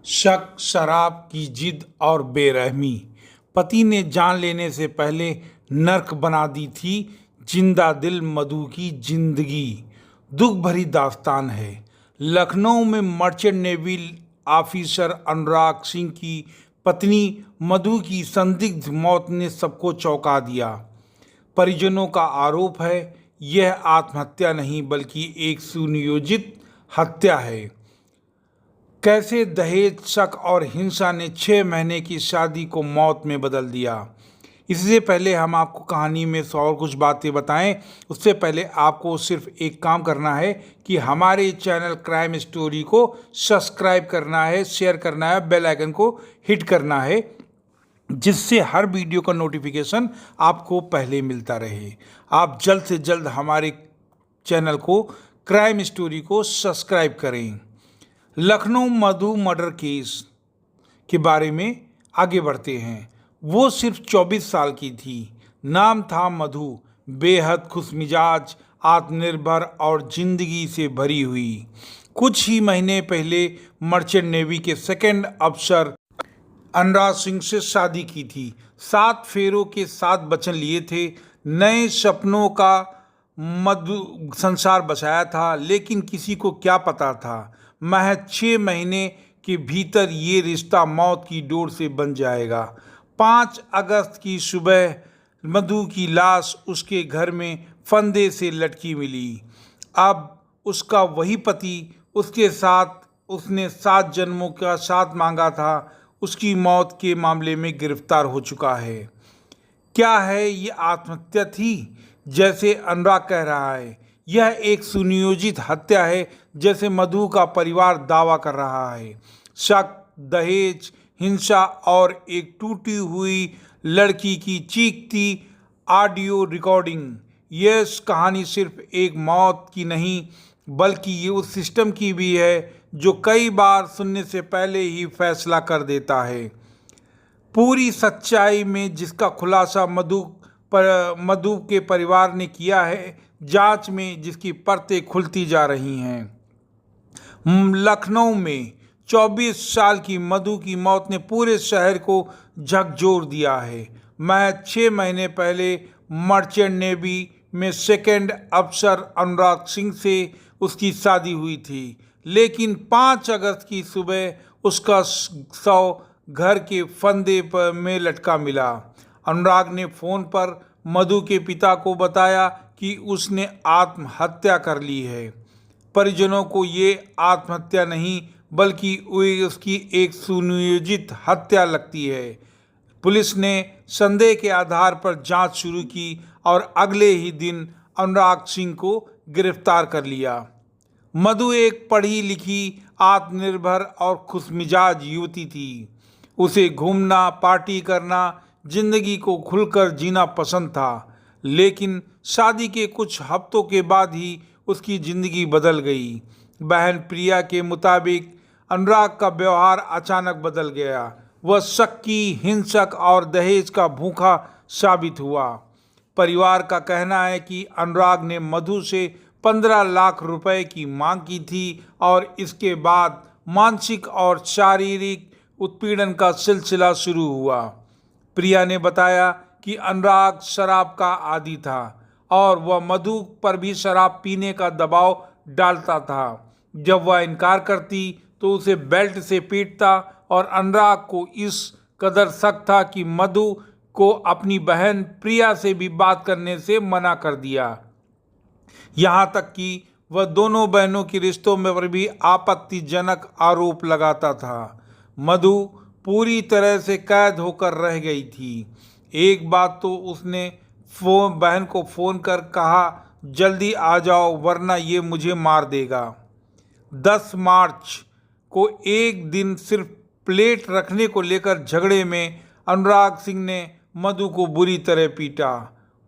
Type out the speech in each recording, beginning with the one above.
शक, शराब की जिद और बेरहमी। पति ने जान लेने से पहले नर्क बना दी थी जिंदा दिल मधु की जिंदगी। दुख भरी दास्तान है। लखनऊ में merchant navy officer Anurag Singh की पत्नी मधु की संदिग्ध मौत ने सबको चौंका दिया। परिजनों का आरोप है यह आत्महत्या नहीं बल्कि एक सुनियोजित हत्या है। कैसे दहेज, शक और हिंसा ने 6 महीने की शादी को मौत में बदल दिया। इससे पहले हम आपको कहानी में और कुछ बातें बताएं, उससे पहले आपको सिर्फ एक काम करना है कि हमारे चैनल क्राइम स्टोरी को सब्सक्राइब करना है, शेयर करना है, बेल आइकन को हिट करना है, जिससे हर वीडियो का नोटिफिकेशन आपको पहले मिलता रहे। आप जल्द से जल्द हमारे चैनल को क्राइम स्टोरी को सब्सक्राइब करें। लखनऊ मधु मर्डर केस के बारे में आगे बढ़ते हैं। वो सिर्फ 24 साल की थी। नाम था मधु। बेहद खुशमिजाज, आत्मनिर्भर और जिंदगी से भरी हुई। कुछ ही महीने पहले मर्चेंट नेवी के सेकंड अफसर अनुराग सिंह से शादी की थी। 7 फेरों के 7 वचन लिए थे। नए सपनों का मधु संसार बसाया था, लेकिन किसी को क्या पता था महज 6 महीने के भीतर ये रिश्ता मौत की डोर से बन जाएगा। 5 अगस्त की सुबह मधु की लाश उसके घर में फंदे से लटकी मिली। अब उसका वही पति उसके साथ उसने 7 जन्मों का साथ मांगा था, उसकी मौत के मामले में गिरफ्तार हो चुका है। क्या है ये आत्महत्या थी जैसे अनुराग कह रहा है? यह एक सुनियोजित हत्या है जैसे मधु का परिवार दावा कर रहा है। शक, दहेज, हिंसा और एक टूटी हुई लड़की की चीखती ऑडियो रिकॉर्डिंग। यह कहानी सिर्फ एक मौत की नहीं बल्कि ये उस सिस्टम की भी है जो कई बार सुनने से पहले ही फैसला कर देता है। पूरी सच्चाई में जिसका खुलासा मधु के परिवार ने किया है, जांच में जिसकी परतें खुलती जा रही हैं। लखनऊ में 24 साल की मधु की मौत ने पूरे शहर को झकझोर दिया है। महज 6 महीने पहले मर्चेंट नेवी में सेकंड अफसर अनुराग सिंह से उसकी शादी हुई थी, लेकिन 5 अगस्त की सुबह उसका शव घर के फंदे पर में लटका मिला। अनुराग ने फोन पर मधु के पिता को बताया कि उसने आत्महत्या कर ली है। परिजनों को ये आत्महत्या नहीं बल्कि उसकी एक सुनियोजित हत्या लगती है। पुलिस ने संदेह के आधार पर जांच शुरू की और अगले ही दिन अनुराग सिंह को गिरफ्तार कर लिया। मधु एक पढ़ी लिखी, आत्मनिर्भर और खुशमिजाज युवती थी। उसे घूमना, पार्टी करना, जिंदगी को खुलकर जीना पसंद था, लेकिन शादी के कुछ हफ्तों के बाद ही उसकी जिंदगी बदल गई। बहन प्रिया के मुताबिक अनुराग का व्यवहार अचानक बदल गया। वह शक्की, हिंसक और दहेज का भूखा साबित हुआ। परिवार का कहना है कि अनुराग ने मधु से 15 लाख रुपए की मांग की थी और इसके बाद मानसिक और शारीरिक उत्पीड़न का सिलसिला शुरू हुआ। प्रिया ने बताया कि अनुराग शराब का आदी था और वह मधु पर भी शराब पीने का दबाव डालता था। जब वह इनकार करती तो उसे बेल्ट से पीटता और अनुराग को इस कदर शक था कि मधु को अपनी बहन प्रिया से भी बात करने से मना कर दिया। यहाँ तक कि वह दोनों बहनों के रिश्तों में पर भी आपत्तिजनक आरोप लगाता था। मधु पूरी तरह से कैद होकर रह गई थी। एक बात तो उसने बहन को फ़ोन कर कहा, जल्दी आ जाओ वरना ये मुझे मार देगा। 10 मार्च को एक दिन सिर्फ प्लेट रखने को लेकर झगड़े में अनुराग सिंह ने मधु को बुरी तरह पीटा।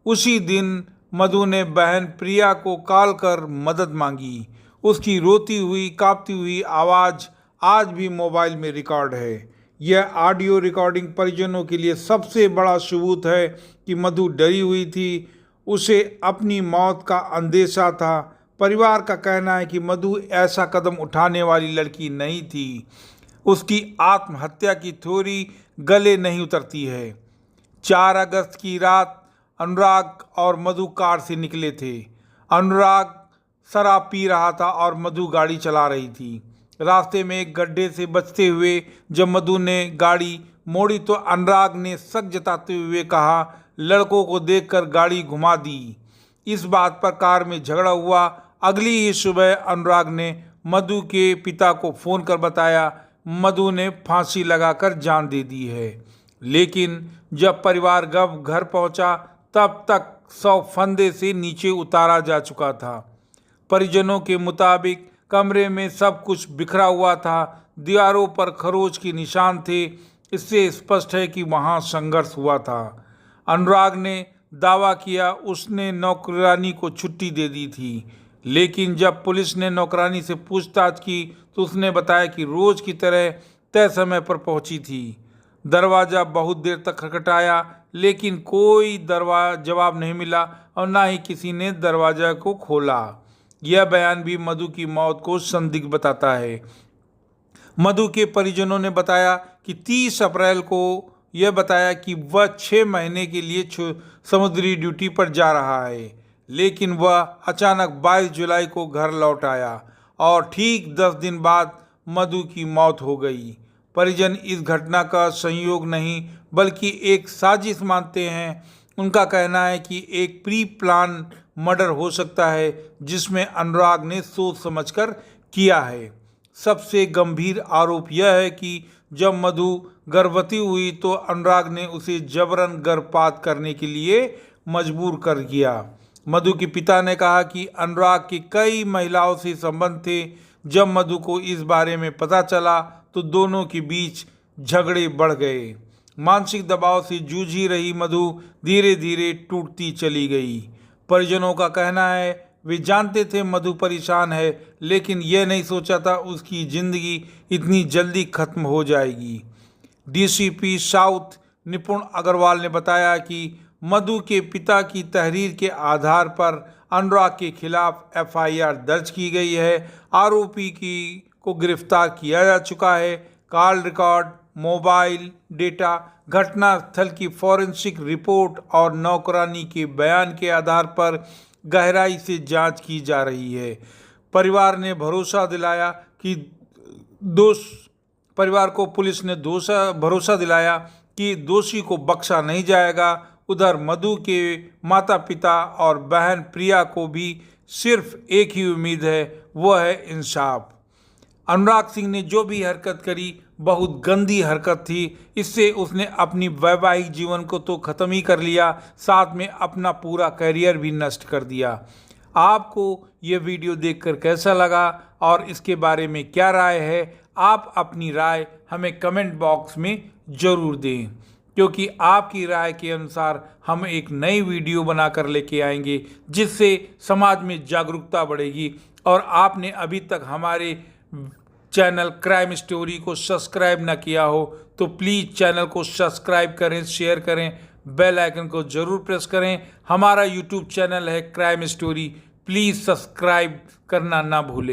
उसी दिन मधु ने बहन प्रिया को कॉल कर मदद मांगी। उसकी रोती हुई, कांपती हुई आवाज़ आज भी मोबाइल में रिकॉर्ड है। यह ऑडियो रिकॉर्डिंग परिजनों के लिए सबसे बड़ा सबूत है कि मधु डरी हुई थी। उसे अपनी मौत का अंदेशा था। परिवार का कहना है कि मधु ऐसा कदम उठाने वाली लड़की नहीं थी। उसकी आत्महत्या की थ्योरी गले नहीं उतरती है। 4 अगस्त की रात अनुराग और मधु कार से निकले थे। अनुराग शराब पी रहा था और मधु गाड़ी चला रही थी। रास्ते में एक गड्ढे से बचते हुए जब मधु ने गाड़ी मोड़ी तो अनुराग ने शक जताते हुए कहा, लड़कों को देखकर गाड़ी घुमा दी। इस बात पर कार में झगड़ा हुआ। अगली ही सुबह अनुराग ने मधु के पिता को फ़ोन कर बताया मधु ने फांसी लगाकर जान दे दी है। लेकिन जब परिवार घर पहुंचा तब तक 100 फंदे से नीचे उतारा जा चुका था। परिजनों के मुताबिक कमरे में सब कुछ बिखरा हुआ था। दीवारों पर खरोच के निशान थे। इससे स्पष्ट है कि वहां संघर्ष हुआ था। अनुराग ने दावा किया उसने नौकरानी को छुट्टी दे दी थी, लेकिन जब पुलिस ने नौकरानी से पूछताछ की तो उसने बताया कि रोज की तरह तय समय पर पहुंची थी। दरवाज़ा बहुत देर तक खटखटाया, लेकिन कोई जवाब नहीं मिला और ना ही किसी ने दरवाज़ा को खोला। यह बयान भी मधु की मौत को संदिग्ध बताता है। मधु के परिजनों ने बताया कि 30 अप्रैल को यह बताया कि वह 6 महीने के लिए समुद्री ड्यूटी पर जा रहा है, लेकिन वह अचानक 22 जुलाई को घर लौट आया और ठीक 10 दिन बाद मधु की मौत हो गई। परिजन इस घटना का संयोग नहीं बल्कि एक साजिश मानते हैं। उनका कहना है कि एक प्री प्लान मर्डर हो सकता है जिसमें अनुराग ने सोच समझकर किया है। सबसे गंभीर आरोप यह है कि जब मधु गर्भवती हुई तो अनुराग ने उसे जबरन गर्भपात करने के लिए मजबूर कर दिया। मधु के पिता ने कहा कि अनुराग के कई महिलाओं से संबंध थे। जब मधु को इस बारे में पता चला तो दोनों के बीच झगड़े बढ़ गए। मानसिक दबाव से जूझ ही रही मधु धीरे धीरे टूटती चली गई। परिजनों का कहना है वे जानते थे मधु परेशान है, लेकिन यह नहीं सोचा था उसकी जिंदगी इतनी जल्दी खत्म हो जाएगी। डीसीपी साउथ निपुण अग्रवाल ने बताया कि मधु के पिता की तहरीर के आधार पर अनुराग के खिलाफ एफआईआर दर्ज की गई है। आरोपी को गिरफ्तार किया जा चुका है। कॉल रिकॉर्ड, मोबाइल डेटा, घटनास्थल की फॉरेंसिक रिपोर्ट और नौकरानी के बयान के आधार पर गहराई से जांच की जा रही है। परिवार ने भरोसा दिलाया कि परिवार को पुलिस ने भरोसा दिलाया कि दोषी को बख्शा नहीं जाएगा। उधर मधु के माता पिता और बहन प्रिया को भी सिर्फ एक ही उम्मीद है, वह है इंसाफ। अनुराग सिंह ने जो भी हरकत करी बहुत गंदी हरकत थी। इससे उसने अपनी वैवाहिक जीवन को तो ख़त्म ही कर लिया, साथ में अपना पूरा करियर भी नष्ट कर दिया। आपको ये वीडियो देखकर कैसा लगा और इसके बारे में क्या राय है, आप अपनी राय हमें कमेंट बॉक्स में ज़रूर दें, क्योंकि आपकी राय के अनुसार हम एक नई वीडियो बनाकर लेके आएंगे जिससे समाज में जागरूकता बढ़ेगी। और आपने अभी तक हमारे चैनल क्राइम स्टोरी को सब्सक्राइब ना किया हो तो प्लीज़ चैनल को सब्सक्राइब करें, शेयर करें, बेल आइकन को ज़रूर प्रेस करें। हमारा यूट्यूब चैनल है क्राइम स्टोरी, प्लीज़ सब्सक्राइब करना ना भूलें।